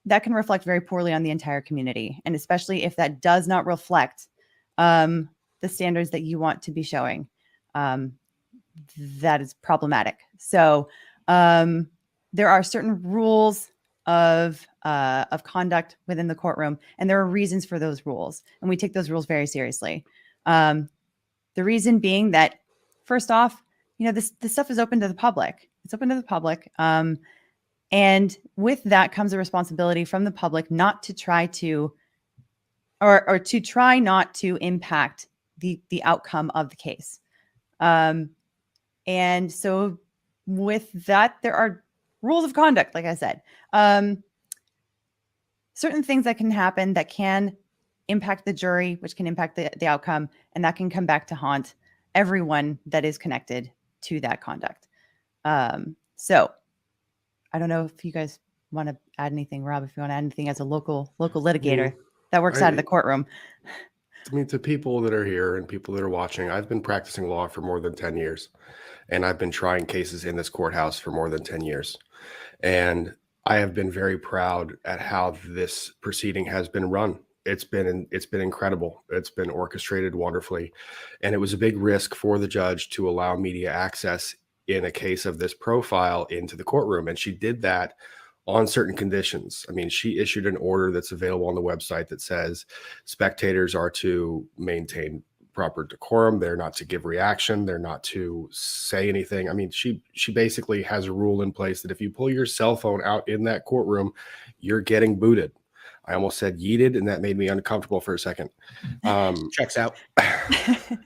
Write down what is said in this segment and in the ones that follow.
that can reflect very poorly on the entire community. And especially if that does not reflect the standards that you want to be showing, that is problematic. So there are certain rules of conduct within the courtroom, and there are reasons for those rules, and we take those rules very seriously. The reason being that, first off, this stuff is open to the public. It's open to the public, and with that comes a responsibility from the public not to try to, or to try not to impact the outcome of the case. And so with that, there are rules of conduct, like I said. Certain things that can happen that can impact the jury, which can impact the outcome, and that can come back to haunt everyone that is connected to that conduct. So I don't know if you guys want to add anything, Rob, if you want to add anything as a local litigator that works out of the courtroom. I mean, to people that are here and people that are watching, I've been practicing law for more than 10 years, and I've been trying cases in this courthouse for more than 10 years. And I have been very proud at how this proceeding has been run. It's been incredible. It's been orchestrated wonderfully. And it was a big risk for the judge to allow media access in a case of this profile into the courtroom. And she did that on certain conditions. I mean, she issued an order that's available on the website that says spectators are to maintain proper decorum. They're not to give reaction. They're not to say anything. I mean, she basically has a rule in place that if you pull your cell phone out in that courtroom, you're getting booted. I almost said yeeted, and that made me uncomfortable for a second. Checks out.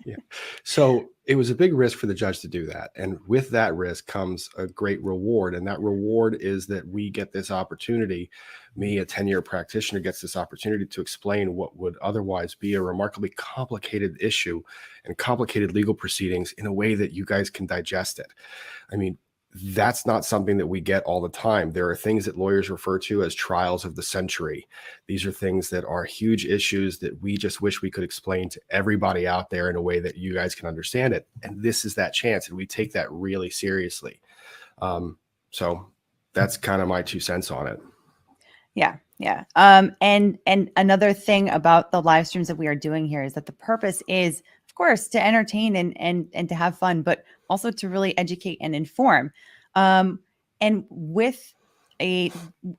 Yeah. So it was a big risk for the judge to do that. And with that risk comes a great reward. And that reward is that we get this opportunity. Me, a 10-year practitioner, gets this opportunity to explain what would otherwise be a remarkably complicated issue and complicated legal proceedings in a way that you guys can digest it. I mean, that's not something that we get all the time. There are things that lawyers refer to as trials of the century. These are things that are huge issues that we just wish we could explain to everybody out there in a way that you guys can understand it. And this is that chance, and we take that really seriously. So that's kind of my 2 cents on it. Yeah. And another thing about the live streams that we are doing here is that the purpose is, of course, to entertain and to have fun, but also to really educate and inform. And with a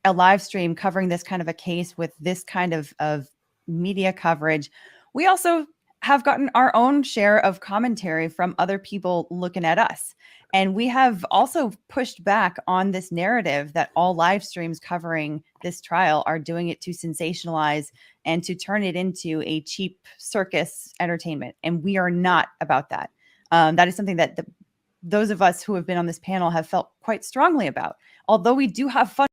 live stream covering this kind of a case with this kind of media coverage, we also have gotten our own share of commentary from other people looking at us. And we have also pushed back on this narrative that all live streams covering this trial are doing it to sensationalize and to turn it into a cheap circus entertainment. And we are not about that. That is something that those of us who have been on this panel have felt quite strongly about. Although we do have fun